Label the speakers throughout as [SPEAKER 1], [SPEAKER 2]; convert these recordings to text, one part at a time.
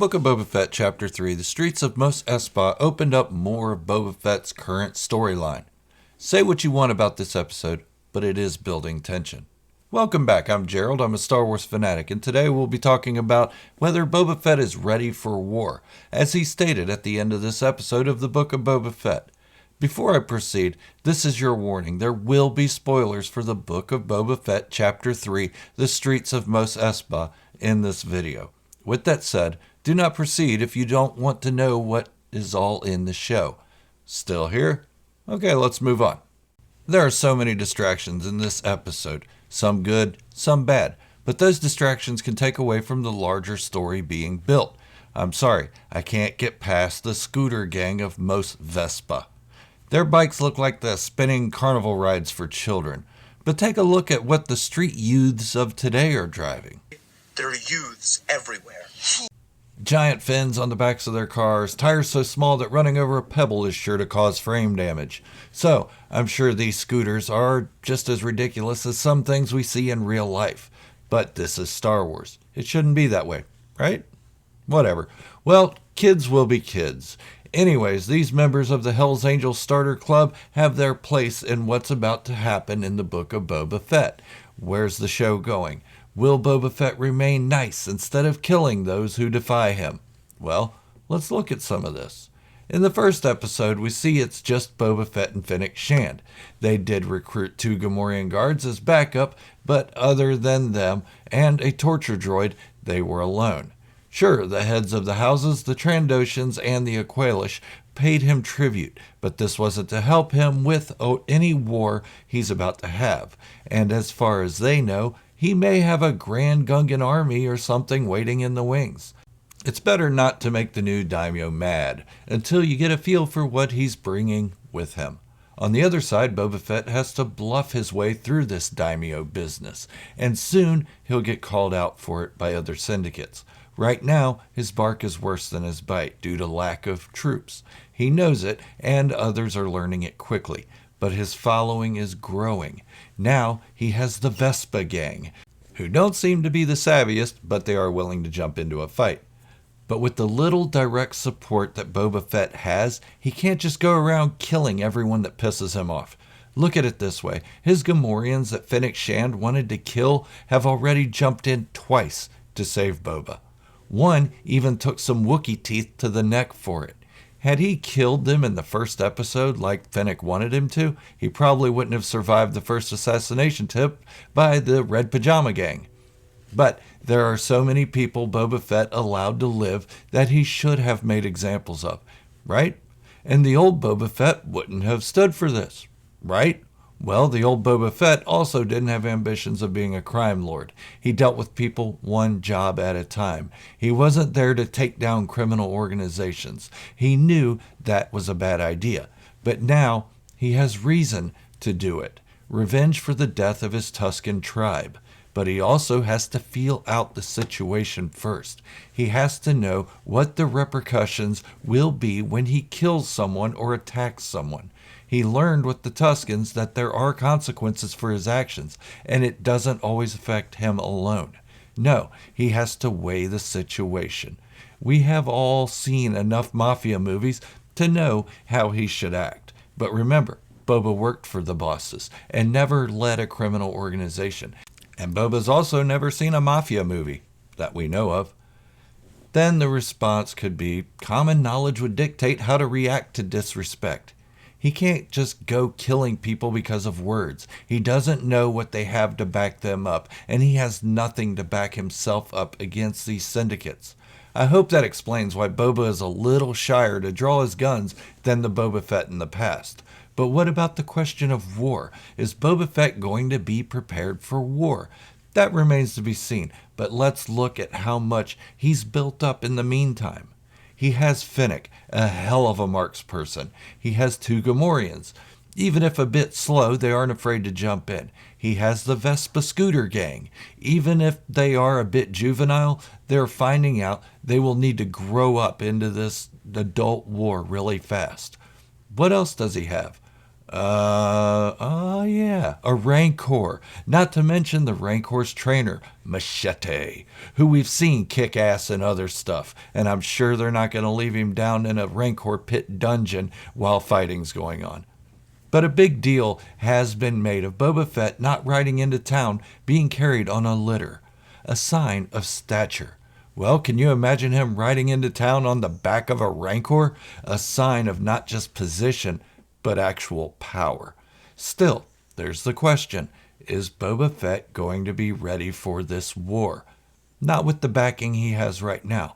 [SPEAKER 1] Book of Boba Fett Chapter 3, The Streets of Mos Espa opened up more of Boba Fett's current storyline. Say what you want about this episode, but it is building tension. Welcome back, I'm Gerald, I'm a Star Wars fanatic, and today we'll be talking about whether Boba Fett is ready for war, as he stated at the end of this episode of the Book of Boba Fett. Before I proceed, this is your warning. There will be spoilers for the Book of Boba Fett Chapter 3, The Streets of Mos Espa, in this video. With that said, do not proceed if you don't want to know what is all in the show. Still here? Okay, let's move on. There are so many distractions in this episode, some good, some bad, but those distractions can take away from the larger story being built. I'm sorry, I can't get past the scooter gang of Mos Vespa. Their bikes look like the spinning carnival rides for children, but take a look at what the street youths of today are driving.
[SPEAKER 2] There are youths everywhere.
[SPEAKER 1] Giant fins on the backs of their cars, tires so small that running over a pebble is sure to cause frame damage. So, I'm sure these scooters are just as ridiculous as some things we see in real life. But this is Star Wars. It shouldn't be that way, right? Whatever. Well, kids will be kids. Anyways, these members of the Hells Angels Starter Club have their place in what's about to happen in the Book of Boba Fett. Where's the show going? Will Boba Fett remain nice instead of killing those who defy him? Well, let's look at some of this. In the first episode, we see it's just Boba Fett and Fennec Shand. They did recruit 2 Gamorrean guards as backup, but other than them and a torture droid, they were alone. Sure, the heads of the houses, the Trandoshans, and the Aqualish paid him tribute, but this wasn't to help him with any war he's about to have. And as far as they know, he may have a Grand Gungan army or something waiting in the wings. It's better not to make the new daimyo mad until you get a feel for what he's bringing with him. On the other side, Boba Fett has to bluff his way through this daimyo business, and soon he'll get called out for it by other syndicates. Right now, his bark is worse than his bite due to lack of troops. He knows it, and others are learning it quickly. But his following is growing. Now he has the Vespa gang, who don't seem to be the savviest, but they are willing to jump into a fight. But with the little direct support that Boba Fett has, he can't just go around killing everyone that pisses him off. Look at it this way. His Gamorreans that Fennec Shand wanted to kill have already jumped in twice to save Boba. One even took some Wookiee teeth to the neck for it. Had he killed them in the first episode like Fennec wanted him to, he probably wouldn't have survived the first assassination attempt by the Red Pajama Gang. But there are so many people Boba Fett allowed to live that he should have made examples of, right? And the old Boba Fett wouldn't have stood for this, right? Well, the old Boba Fett also didn't have ambitions of being a crime lord. He dealt with people one job at a time. He wasn't there to take down criminal organizations. He knew that was a bad idea. But now he has reason to do it. Revenge for the death of his Tusken tribe. But he also has to feel out the situation first. He has to know what the repercussions will be when he kills someone or attacks someone. He learned with the Tuskens that there are consequences for his actions, and it doesn't always affect him alone. No, he has to weigh the situation. We have all seen enough mafia movies to know how he should act. But remember, Boba worked for the bosses and never led a criminal organization. And Boba's also never seen a mafia movie that we know of. Then the response could be common knowledge would dictate how to react to disrespect. He can't just go killing people because of words. He doesn't know what they have to back them up, and he has nothing to back himself up against these syndicates. I hope that explains why Boba is a little shyer to draw his guns than the Boba Fett in the past. But what about the question of war? Is Boba Fett going to be prepared for war? That remains to be seen, but let's look at how much he's built up in the meantime. He has Fennec, a hell of a marksperson. He has 2 Gamorreans. Even if a bit slow, they aren't afraid to jump in. He has the Vespa scooter gang. Even if they are a bit juvenile, they're finding out they will need to grow up into this adult war really fast. What else does he have? Yeah. a Rancor, not to mention the Rancor's trainer, Machete, who we've seen kick ass in other stuff, and I'm sure they're not going to leave him down in a Rancor pit dungeon while fighting's going on. But a big deal has been made of Boba Fett not riding into town being carried on a litter, a sign of stature. Well, can you imagine him riding into town on the back of a Rancor? A sign of not just position, but actual power. Still, there's the question, is Boba Fett going to be ready for this war? Not with the backing he has right now,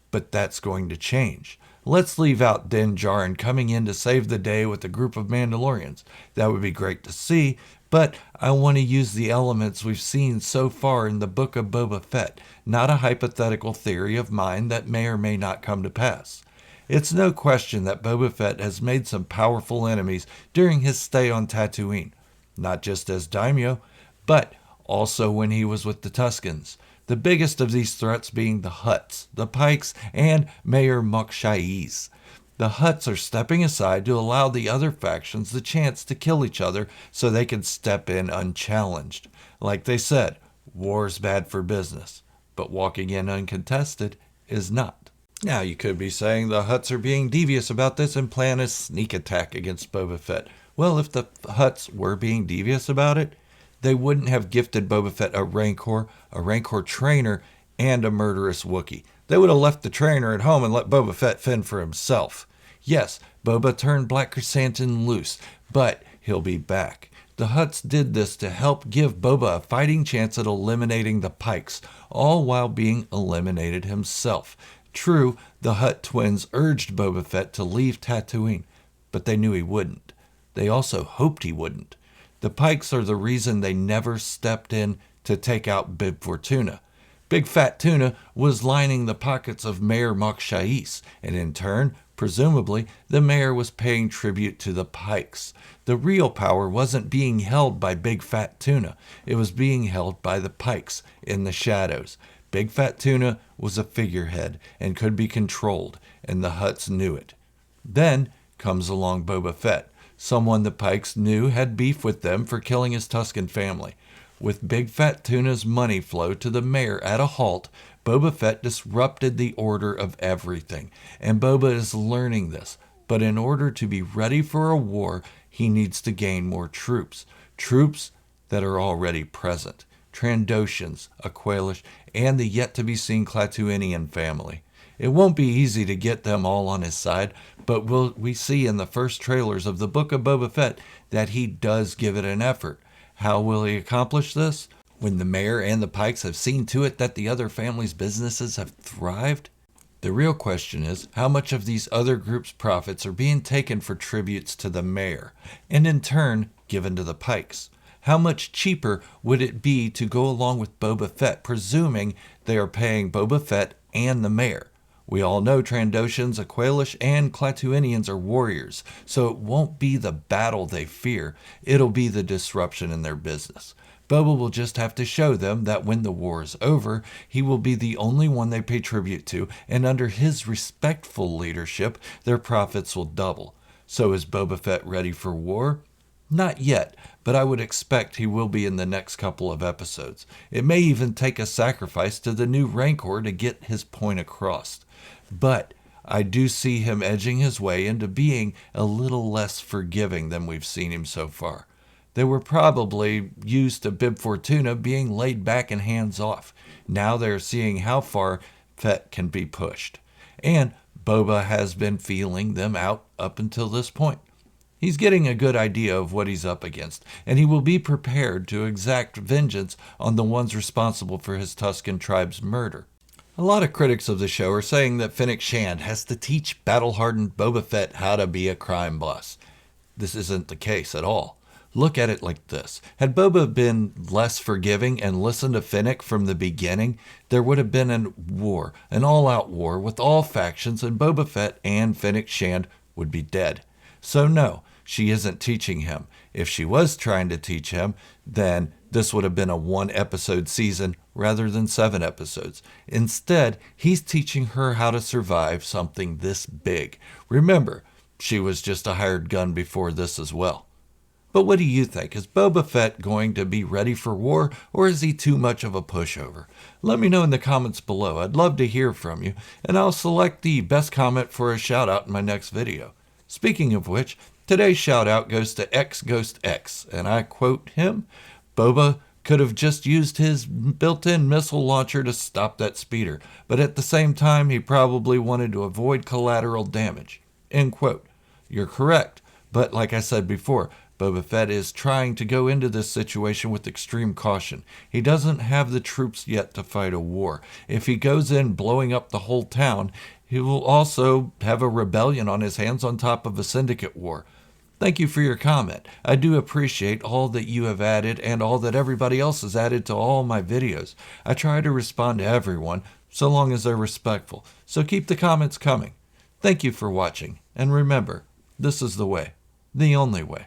[SPEAKER 1] but that's going to change. Let's leave out Din Djarin coming in to save the day with a group of Mandalorians. That would be great to see, but I want to use the elements we've seen so far in the Book of Boba Fett, not a hypothetical theory of mine that may or may not come to pass. It's no question that Boba Fett has made some powerful enemies during his stay on Tatooine, not just as daimyo, but also when he was with the Tuskens. The biggest of these threats being the Hutts, the Pykes, and Mayor Mok Shaiz. The Hutts are stepping aside to allow the other factions the chance to kill each other so they can step in unchallenged. Like they said, war's bad for business, but walking in uncontested is not. Now you could be saying the Hutts are being devious about this and plan a sneak attack against Boba Fett. Well, if the Hutts were being devious about it, they wouldn't have gifted Boba Fett a Rancor trainer, and a murderous Wookiee. They would have left the trainer at home and let Boba Fett fend for himself. Yes, Boba turned Black Chrysanthemum loose, but he'll be back. The Hutts did this to help give Boba a fighting chance at eliminating the Pykes, all while being eliminated himself. True, the Hutt twins urged Boba Fett to leave Tatooine, but they knew he wouldn't. They also hoped he wouldn't. The Pykes are the reason they never stepped in to take out Bib Fortuna. Big Fat Tuna was lining the pockets of Mayor Mok Shaiz, and in turn, presumably, the mayor was paying tribute to the Pykes. The real power wasn't being held by Big Fat Tuna. It was being held by the Pykes in the shadows. Big Fat Tuna was a figurehead and could be controlled, and the Hutts knew it. Then comes along Boba Fett, someone the Pykes knew had beef with them for killing his Tusken family. With Big Fat Tuna's money flow to the mayor at a halt, Boba Fett disrupted the order of everything, and Boba is learning this. But in order to be ready for a war, he needs to gain more troops. Troops that are already present. Trandoshans, Aqualish, and the yet-to-be-seen Klatooinian family. It won't be easy to get them all on his side, but we see in the first trailers of the Book of Boba Fett that he does give it an effort. How will he accomplish this? When the mayor and the Pykes have seen to it that the other families' businesses have thrived? The real question is, how much of these other groups' profits are being taken for tributes to the mayor, and in turn given to the Pykes? How much cheaper would it be to go along with Boba Fett, presuming they are paying Boba Fett and the mayor? We all know Trandoshans, Aqualish, and Klatooinians are warriors, so it won't be the battle they fear, it'll be the disruption in their business. Boba will just have to show them that when the war is over, he will be the only one they pay tribute to, and under his respectful leadership, their profits will double. So is Boba Fett ready for war? Not yet, but I would expect he will be in the next couple of episodes. It may even take a sacrifice to the new Rancor to get his point across. But I do see him edging his way into being a little less forgiving than we've seen him so far. They were probably used to Bib Fortuna being laid back and hands off. Now they're seeing how far Fett can be pushed. And Boba has been feeling them out up until this point. He's getting a good idea of what he's up against, and he will be prepared to exact vengeance on the ones responsible for his Tusken tribe's murder. A lot of critics of the show are saying that Fennec Shand has to teach battle-hardened Boba Fett how to be a crime boss. This isn't the case at all. Look at it like this. Had Boba been less forgiving and listened to Fennec from the beginning, there would have been a war, an all-out war with all factions, and Boba Fett and Fennec Shand would be dead. So no, she isn't teaching him. If she was trying to teach him, then this would have been a 1-episode season rather than 7 episodes. Instead, he's teaching her how to survive something this big. Remember, she was just a hired gun before this as well. But what do you think? Is Boba Fett going to be ready for war, or is he too much of a pushover? Let me know in the comments below. I'd love to hear from you, and I'll select the best comment for a shout out in my next video. Speaking of which, today's shout out goes to XGhostX, and I quote him, "Boba could have just used his built-in missile launcher to stop that speeder, but at the same time he probably wanted to avoid collateral damage." End quote. You're correct, but like I said before, Boba Fett is trying to go into this situation with extreme caution. He doesn't have the troops yet to fight a war. If he goes in blowing up the whole town, he will also have a rebellion on his hands on top of a syndicate war. Thank you for your comment. I do appreciate all that you have added and all that everybody else has added to all my videos. I try to respond to everyone, so long as they're respectful. So keep the comments coming. Thank you for watching, and remember, this is the way, the only way.